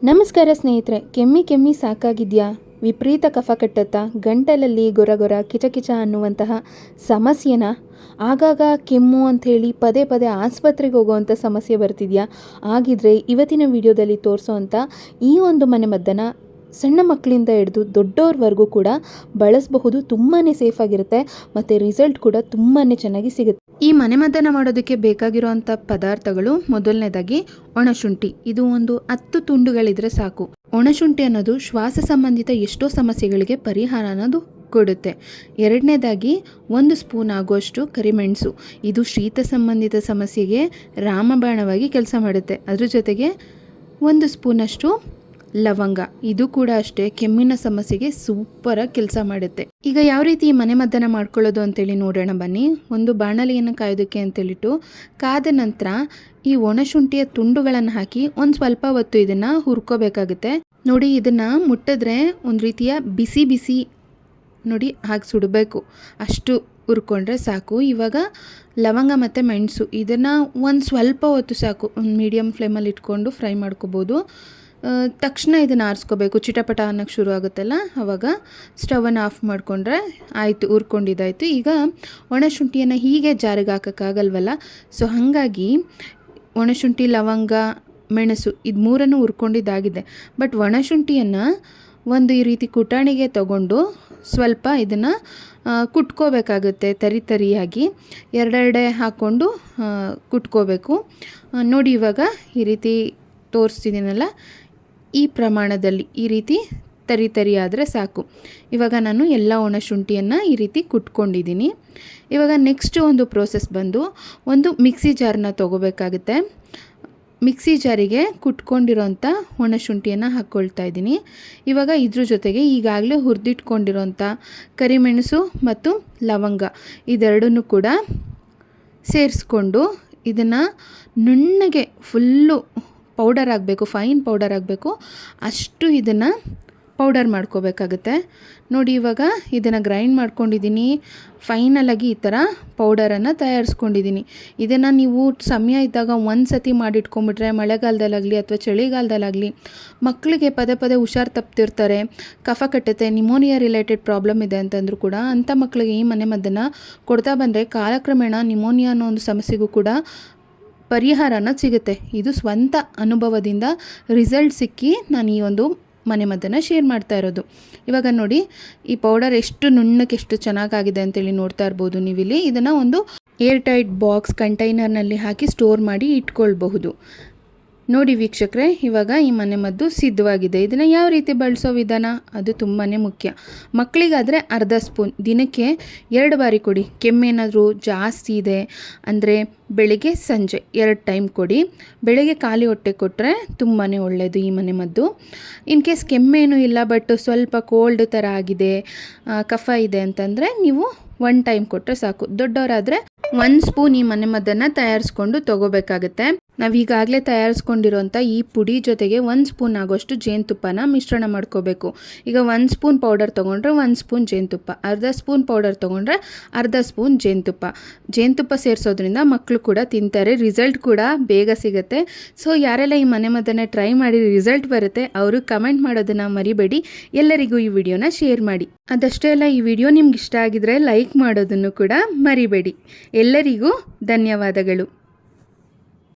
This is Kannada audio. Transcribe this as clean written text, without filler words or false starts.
ನಮಸ್ಕಾರ ಸ್ನೇಹಿತರೆ, ಕೆಮ್ಮಿ ಸಾಕಾಗಿದೆಯಾ? ವಿಪರೀತ ಕಫ ಕಟ್ಟುತ್ತಾ? ಗಂಟಲಲ್ಲಿ ಗೊರ ಕಿಚ ಅನ್ನುವಂತಹ ಸಮಸ್ಯೆನ? ಆಗಾಗ ಕೆಮ್ಮು ಅಂಥೇಳಿ ಪದೇ ಆಸ್ಪತ್ರೆಗೆ ಹೋಗುವಂಥ ಸಮಸ್ಯೆ ಬರ್ತಿದೆಯಾ? ಆಗಿದ್ರೆ ಇವತ್ತಿನ ವಿಡಿಯೋದಲ್ಲಿ ತೋರಿಸೋವಂಥ ಈ ಒಂದು ಮನೆಮದ್ದನ್ನು ಸಣ್ಣ ಮಕ್ಕಳಿಂದ ಹಿಡಿದು ದೊಡ್ಡವ್ರವರೆಗೂ ಕೂಡ ಬಳಸಬಹುದು. ತುಂಬಾ ಸೇಫಾಗಿರುತ್ತೆ ಮತ್ತು ರಿಸಲ್ಟ್ ಕೂಡ ತುಂಬಾ ಚೆನ್ನಾಗಿ ಸಿಗುತ್ತೆ. ಈ ಮನೆಮದ್ದನ್ನು ಮಾಡೋದಕ್ಕೆ ಬೇಕಾಗಿರುವಂಥ ಪದಾರ್ಥಗಳು, ಮೊದಲನೇದಾಗಿ ಒಣಶುಂಠಿ. ಇದು ಒಂದು 10 ತುಂಡುಗಳಿದ್ರೆ ಸಾಕು. ಒಣಶುಂಠಿ ಅನ್ನೋದು ಶ್ವಾಸ ಸಂಬಂಧಿತ ಎಷ್ಟೋ ಸಮಸ್ಯೆಗಳಿಗೆ ಪರಿಹಾರ ಅನ್ನೋದು ಕೊಡುತ್ತೆ. ಎರಡನೇದಾಗಿ 1 ಸ್ಪೂನ್ ಆಗುವಷ್ಟು ಕರಿಮೆಣಸು. ಇದು ಶೀತ ಸಂಬಂಧಿತ ಸಮಸ್ಯೆಗೆ ರಾಮಬಾಣವಾಗಿ ಕೆಲಸ ಮಾಡುತ್ತೆ. ಅದ್ರ ಜೊತೆಗೆ 1 ಸ್ಪೂನಷ್ಟು ಲವಂಗ. ಇದು ಕೂಡ ಅಷ್ಟೇ ಕೆಮ್ಮಿನ ಸಮಸ್ಯೆಗೆ ಸೂಪರಾಗಿ ಕೆಲಸ ಮಾಡುತ್ತೆ. ಈಗ ಯಾವ ರೀತಿ ಈ ಮನೆಮದ್ದನ್ನು ಮಾಡ್ಕೊಳ್ಳೋದು ಅಂತೇಳಿ ನೋಡೋಣ ಬನ್ನಿ. ಒಂದು ಬಾಣಲೆಯನ್ನು ಕಾಯೋದಕ್ಕೆ ಅಂತೇಳಿಟ್ಟು ಕಾದ ನಂತರ ಈ ಒಣಶುಂಠಿಯ ತುಂಡುಗಳನ್ನು ಹಾಕಿ ಒಂದು ಸ್ವಲ್ಪ ಹೊತ್ತು ಇದನ್ನು ಹುರ್ಕೋಬೇಕಾಗುತ್ತೆ. ನೋಡಿ, ಇದನ್ನು ಮುಟ್ಟಿದ್ರೆ ಒಂದು ರೀತಿಯ ಬಿಸಿ ನೋಡಿ ಹಾಗೆ ಸುಡಬೇಕು, ಅಷ್ಟು ಹುರ್ಕೊಂಡ್ರೆ ಸಾಕು. ಇವಾಗ ಲವಂಗ ಮತ್ತು ಮೆಣಸು ಇದನ್ನು ಒಂದು ಸ್ವಲ್ಪ ಹೊತ್ತು ಸಾಕು, ಒಂದು ಮೀಡಿಯಮ್ ಫ್ಲೇಮಲ್ಲಿ ಇಟ್ಕೊಂಡು ಫ್ರೈ ಮಾಡ್ಕೋಬೋದು. ತಕ್ಷಣ ಇದನ್ನು ಆರಿಸ್ಕೋಬೇಕು. ಚಿಟಪಟ ಅನ್ನೋಕ್ಕೆ ಶುರು ಆಗುತ್ತಲ್ಲ, ಆವಾಗ ಸ್ಟವನ್ನು ಆಫ್ ಮಾಡಿಕೊಂಡ್ರೆ ಆಯಿತು, ಹುರ್ಕೊಂಡಿದ್ದಾಯಿತು. ಈಗ ಒಣಶುಂಠಿಯನ್ನು ಹೀಗೆ ಜಾರಿಗೆ ಹಾಕೋಕ್ಕಾಗಲ್ವಲ್ಲ, ಸೊ ಹಾಗಾಗಿ ಒಣಶುಂಠಿ, ಲವಂಗ, ಮೆಣಸು ಇದು ಮೂರನ್ನು ಹುರ್ಕೊಂಡಿದ್ದಾಗಿದೆ. ಬಟ್ ಒಣಶುಂಠಿಯನ್ನು ಒಂದು ಈ ರೀತಿ ಕುಟಾಣಿಗೆ ತಗೊಂಡು ಸ್ವಲ್ಪ ಇದನ್ನು ಕುಟ್ಕೋಬೇಕಾಗುತ್ತೆ. ತರಿಯಾಗಿ ಎರಡೆರಡೆ ಹಾಕ್ಕೊಂಡು ಕುಟ್ಕೋಬೇಕು. ನೋಡಿ, ಇವಾಗ ಈ ರೀತಿ ತೋರಿಸ್ತಿದ್ದೀನಲ್ಲ, ಈ ಪ್ರಮಾಣದಲ್ಲಿ ಈ ರೀತಿ ತರಿ ಆದರೆ ಸಾಕು. ಇವಾಗ ನಾನು ಎಲ್ಲ ಒಣಶುಂಠಿಯನ್ನು ಈ ರೀತಿ ಕುಟ್ಕೊಂಡಿದ್ದೀನಿ. ಇವಾಗ ನೆಕ್ಸ್ಟ್ ಒಂದು ಪ್ರೋಸೆಸ್ ಬಂದು ಒಂದು ಮಿಕ್ಸಿ ಜಾರನ್ನ ತೊಗೋಬೇಕಾಗುತ್ತೆ. ಮಿಕ್ಸಿ ಜಾರಿಗೆ ಕುಟ್ಕೊಂಡಿರೋಂಥ ಒಣಶುಂಠಿಯನ್ನು ಹಾಕ್ಕೊಳ್ತಾ ಇದ್ದೀನಿ. ಇವಾಗ ಇದ್ರ ಜೊತೆಗೆ ಈಗಾಗಲೇ ಹುರಿದಿಟ್ಕೊಂಡಿರೋಂಥ ಕರಿಮೆಣಸು ಮತ್ತು ಲವಂಗ ಇದೆರಡನ್ನೂ ಕೂಡ ಸೇರಿಸ್ಕೊಂಡು ಇದನ್ನು ನುಣ್ಣಗೆ ಫುಲ್ಲು ಪೌಡರ್ ಆಗಬೇಕು, ಫೈನ್ ಪೌಡರ್ ಆಗಬೇಕು, ಅಷ್ಟು ಇದನ್ನು ಪೌಡರ್ ಮಾಡ್ಕೋಬೇಕಾಗುತ್ತೆ. ನೋಡಿ, ಇವಾಗ ಇದನ್ನು ಗ್ರೈಂಡ್ ಮಾಡ್ಕೊಂಡಿದ್ದೀನಿ. ಫೈನಲಾಗಿ ಈ ಥರ ಪೌಡರನ್ನು ತಯಾರಿಸ್ಕೊಂಡಿದ್ದೀನಿ. ಇದನ್ನು ನೀವು ಸಮಯ ಇದ್ದಾಗ ಒಂದು ಸತಿ ಮಾಡಿಟ್ಕೊಂಬಿಟ್ರೆ ಮಳೆಗಾಲದಲ್ಲಾಗಲಿ ಅಥವಾ ಚಳಿಗಾಲದಲ್ಲಾಗಲಿ ಮಕ್ಕಳಿಗೆ ಪದೇ ಹುಷಾರು ತಪ್ತಿರ್ತಾರೆ, ಕಫ ಕಟ್ಟುತ್ತೆ, ನಿಮೋನಿಯಾ ರಿಲೇಟೆಡ್ ಪ್ರಾಬ್ಲಮ್ ಇದೆ ಅಂತಂದರೂ ಕೂಡ ಅಂಥ ಮಕ್ಕಳಿಗೆ ಈ ಮನೆಮದ್ದನ್ನು ಕೊಡ್ತಾ ಬಂದರೆ ಕಾಲಕ್ರಮೇಣ ನಿಮೋನಿಯಾ ಅನ್ನೋ ಒಂದು ಸಮಸ್ಯೆಗೂ ಕೂಡ ಪರಿಹಾರ ಅನ್ನೋದು ಸಿಗುತ್ತೆ. ಇದು ಸ್ವಂತ ಅನುಭವದಿಂದ ರಿಸಲ್ಟ್ ಸಿಕ್ಕಿ ನಾನು ಈ ಒಂದು ಮನೆಮದ್ದನ್ನು ಶೇರ್ ಮಾಡ್ತಾ ಇರೋದು. ಇವಾಗ ನೋಡಿ, ಈ ಪೌಡರ್ ಎಷ್ಟು ನುಣ್ಣಕ್ಕೆ ಎಷ್ಟು ಚೆನ್ನಾಗಾಗಿದೆ ಅಂತೇಳಿ ನೋಡ್ತಾ ಇರ್ಬೋದು ನೀವಿಲ್ಲಿ. ಇದನ್ನು ಒಂದು ಏರ್ ಟೈಟ್ ಬಾಕ್ಸ್ ಕಂಟೈನರ್ನಲ್ಲಿ ಹಾಕಿ ಸ್ಟೋರ್ ಮಾಡಿ ಇಟ್ಕೊಳ್ಬಹುದು. ನೋಡಿ ವೀಕ್ಷಕರೇ, ಇವಾಗ ಈ ಮನೆಮದ್ದು ಸಿದ್ಧವಾಗಿದೆ. ಇದನ್ನು ಯಾವ ರೀತಿ ಬಳಸೋ ವಿಧಾನ ಅದು ತುಂಬಾ ಮುಖ್ಯ. ಮಕ್ಕಳಿಗಾದರೆ ಅರ್ಧ ಸ್ಪೂನ್ ದಿನಕ್ಕೆ 2 ಬಾರಿ ಕೊಡಿ. ಕೆಮ್ಮೇನಾದರೂ ಜಾಸ್ತಿ ಇದೆ ಅಂದರೆ ಬೆಳಿಗ್ಗೆ ಸಂಜೆ 2 ಟೈಮ್ ಕೊಡಿ. ಬೆಳಿಗ್ಗೆ ಖಾಲಿ ಹೊಟ್ಟೆ ಕೊಟ್ಟರೆ ತುಂಬಾ ಒಳ್ಳೆಯದು ಈ ಮನೆಮದ್ದು. ಇನ್ ಕೇಸ್ ಕೆಮ್ಮೇನೂ ಇಲ್ಲ ಬಟ್ ಸ್ವಲ್ಪ ಕೋಲ್ಡ್ ಥರ ಆಗಿದೆ, ಕಫ ಇದೆ ಅಂತಂದರೆ ನೀವು 1 ಟೈಮ್ ಕೊಟ್ಟರೆ ಸಾಕು. ದೊಡ್ಡವರಾದರೆ 1 ಸ್ಪೂನ್ ಈ ಮನೆಮದ್ದನ್ನು ತಯಾರಿಸ್ಕೊಂಡು ತೊಗೋಬೇಕಾಗುತ್ತೆ. ನಾವು ಈಗಾಗಲೇ ತಯಾರಿಸ್ಕೊಂಡಿರೋಂಥ ಈ ಪುಡಿ ಜೊತೆಗೆ 1 ಸ್ಪೂನ್ ಆಗೋಷ್ಟು ಜೇನುತುಪ್ಪನ ಮಿಶ್ರಣ ಮಾಡ್ಕೋಬೇಕು. ಈಗ 1 ಸ್ಪೂನ್ ಪೌಡರ್ ತೊಗೊಂಡ್ರೆ 1 ಸ್ಪೂನ್ ಜೇನುತುಪ್ಪ, ಅರ್ಧ ಸ್ಪೂನ್ ಪೌಡರ್ ತೊಗೊಂಡ್ರೆ ಅರ್ಧ ಸ್ಪೂನ್ ಜೇನುತುಪ್ಪ ಸೇರಿಸೋದ್ರಿಂದ ಮಕ್ಕಳು ಕೂಡ ತಿಂತಾರೆ, ರಿಸಲ್ಟ್ ಕೂಡ ಬೇಗ ಸಿಗುತ್ತೆ. ಸೊ ಯಾರೆಲ್ಲ ಈ ಮನೆಮದ್ದನ್ನು ಟ್ರೈ ಮಾಡಿ ರಿಸಲ್ಟ್ ಬರುತ್ತೆ ಅವರು ಕಮೆಂಟ್ ಮಾಡೋದನ್ನು ಮರಿಬೇಡಿ. ಎಲ್ಲರಿಗೂ ಈ ವಿಡಿಯೋನ ಶೇರ್ ಮಾಡಿ. ಅದಷ್ಟೇ ಅಲ್ಲ, ಈ ವಿಡಿಯೋ ನಿಮ್ಗೆ ಇಷ್ಟ ಆಗಿದ್ರೆ ಲೈಕ್ ಮಾಡೋದನ್ನು ಕೂಡ ಮರಿಬೇಡಿ. ಎಲ್ಲರಿಗೂ ಧನ್ಯವಾದಗಳು.